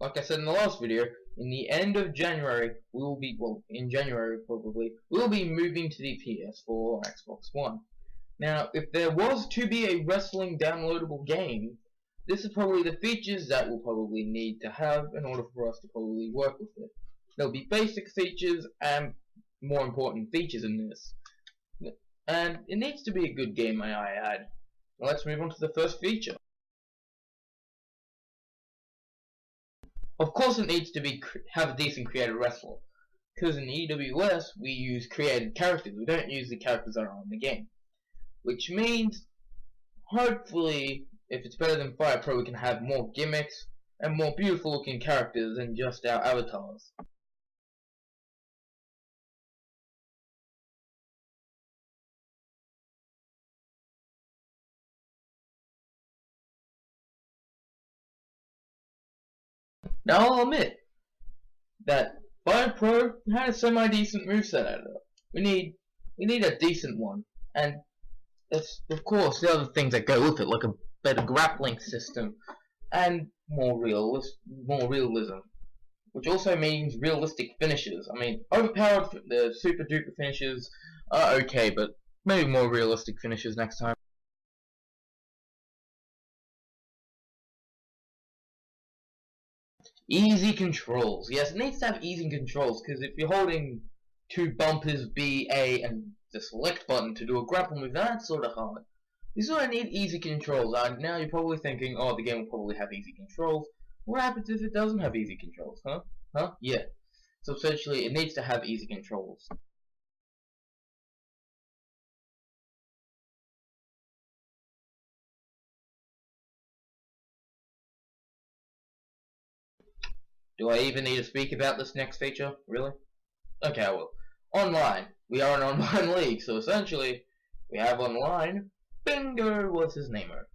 like I said in the last video, in the end of January, we will be, well, in January probably, we will be moving to the PS4 or Xbox One. Now, if there was to be a wrestling downloadable game, this is probably the features that we'll probably need to have in order for us to probably work with it. There'll be basic features and more important features in this. And it needs to be a good game, may I add. Now let's move on to the first feature. Of course it needs to be have a decent created wrestler. Because in EWS we use created characters, we don't use the characters that are on the game. Which means, hopefully, if it's better than Fire Pro, we can have more gimmicks and more beautiful looking characters than just our avatars. Now I'll admit that Fire Pro had a semi-decent moveset out of it. We need a decent one, and that's of course the other things that go with it, like a better grappling system and more realism, which also means realistic finishes. I mean, overpowered the super duper finishes are okay, but maybe more realistic finishes next time. Easy controls. Yes, it needs to have easy controls, because if you're holding two bumpers, B, A, and the select button to do a grapple move, that's sort of hard. You sort of need easy controls. Now you're probably thinking, oh, the game will probably have easy controls. What happens if it doesn't have easy controls, huh? Huh? Yeah. So essentially, it needs to have easy controls. Do I even need to speak about this next feature? Really? Okay, I will. Online. We are an online league, so essentially, we have online. Bingo was his namer.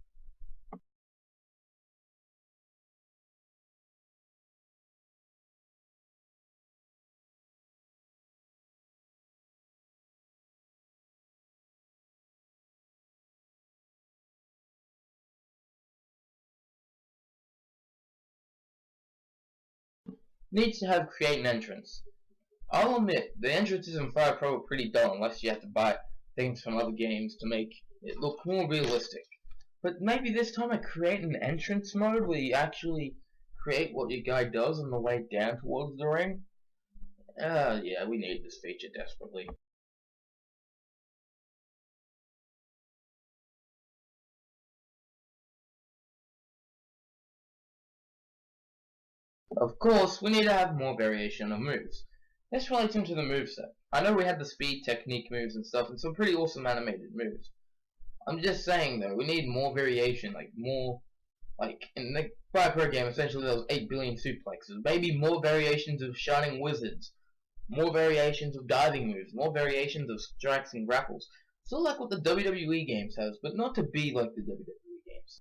Needs to have create an entrance. I'll admit, the entrances in Fire Pro are pretty dull unless you have to buy things from other games to make it look more realistic. But maybe this time I create an entrance mode where you actually create what your guy does on the way down towards the ring. Yeah, we need this feature desperately. Of course, we need to have more variation of moves. This relates into the moveset. I know we had the speed technique moves and stuff, and some pretty awesome animated moves. I'm just saying though, we need more variation, like more, like in the Fire Pro game, essentially there was 8 billion suplexes. Maybe more variations of Shining Wizards, more variations of diving moves, more variations of strikes and grapples. Sort of like what the WWE games has, but not to be like the WWE games.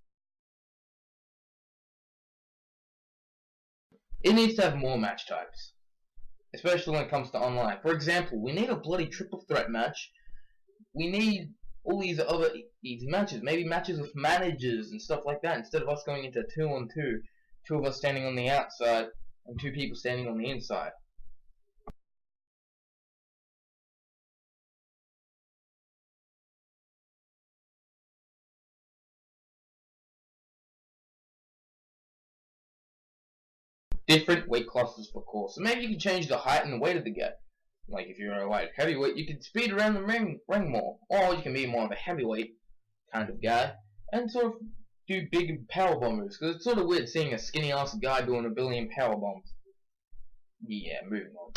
It needs to have more match types, especially when it comes to online. For example, we need a bloody triple threat match. We need all these other easy matches, maybe matches with managers and stuff like that, instead of us going into 2-on-2, two of us standing on the outside and two people standing on the inside. Different weight classes, of course. So maybe you can change the height and the weight of the guy. Like if you're a light heavyweight, you can speed around the ring more, or you can be more of a heavyweight kind of guy and sort of do big power bomb moves. Because it's sort of weird seeing a skinny ass guy doing a billion power bombs. Yeah, moving on.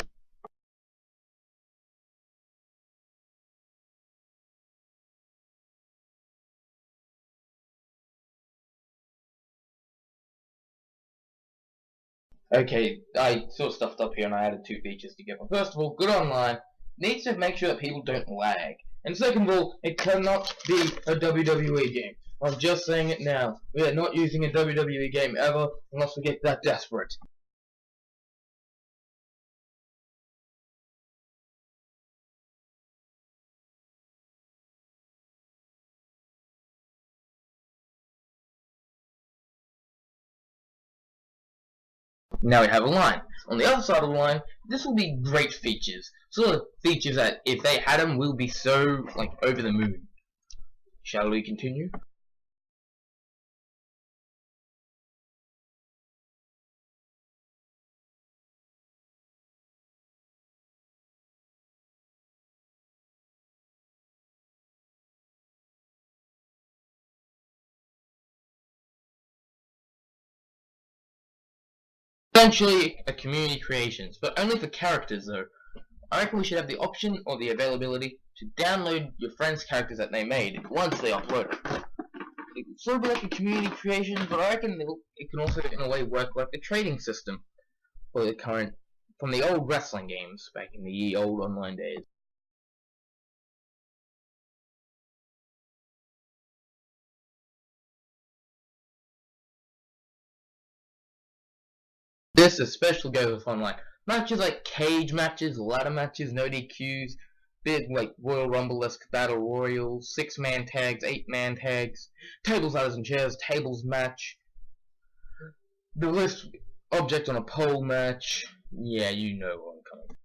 Okay, I sort of stuffed up here and I added two features together. First of all, good online needs to make sure that people don't lag. And second of all, it cannot be a WWE game. I'm just saying it now. We are not using a WWE game ever unless we get that desperate. Now we have a line. On the other side of the line, this will be great features. Sort of features that, if they had them, will be so, like, over the moon. Shall we continue? Essentially, a community creations, but only for characters though. I reckon we should have the option or the availability to download your friends' characters that they made once they upload it. It's sort of like a community creation, but I reckon it can also in a way work like a trading system for the current, from the old wrestling games back in the old online days. This especially goes with online matches like cage matches, ladder matches, no DQs, big like Royal Rumble-esque battle royals, 6-man tags, 8-man tags, tables, ladders, and chairs, tables match, the list object on a pole match. Yeah, you know where I'm coming.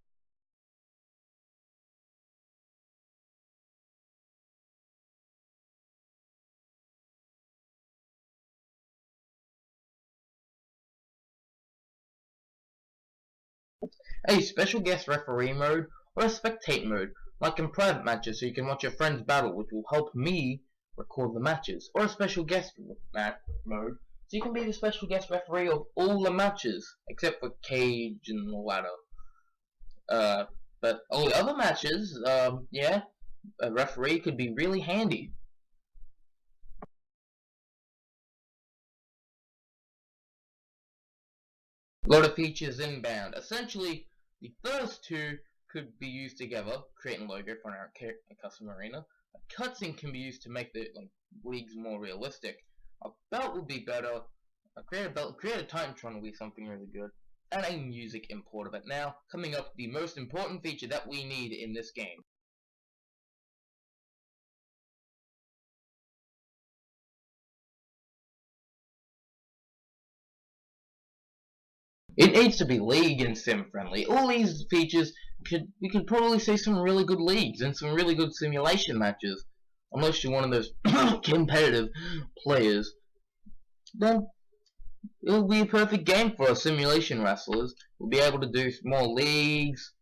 A special guest referee mode or a spectate mode, like in private matches, so you can watch your friends battle, which will help me record the matches, or a special guest mode, so you can be the special guest referee of all the matches, except for cage and ladder. But all the other matches, yeah, a referee could be really handy. A lot of features inbound. Essentially, the first two could be used together, creating a logo for our custom arena. A cutscene can be used to make the leagues more realistic. A belt would be better. Create a Titantron will be something really good. And a music import of it. Now, coming up, the most important feature that we need in this game. It needs to be league and sim friendly. All these features we could probably see some really good leagues and some really good simulation matches. Unless you're one of those competitive players, then it'll be a perfect game for us simulation wrestlers. We'll be able to do more leagues.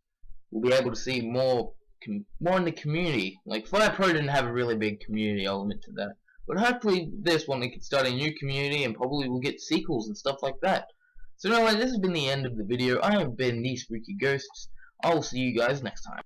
We'll be able to see more in the community. Like Fire Pro didn't have a really big community element to that, but hopefully this one we can start a new community and probably we'll get sequels and stuff like that. So anyway, this has been the end of the video. I have been the Spooky Ghosts. I will see you guys next time.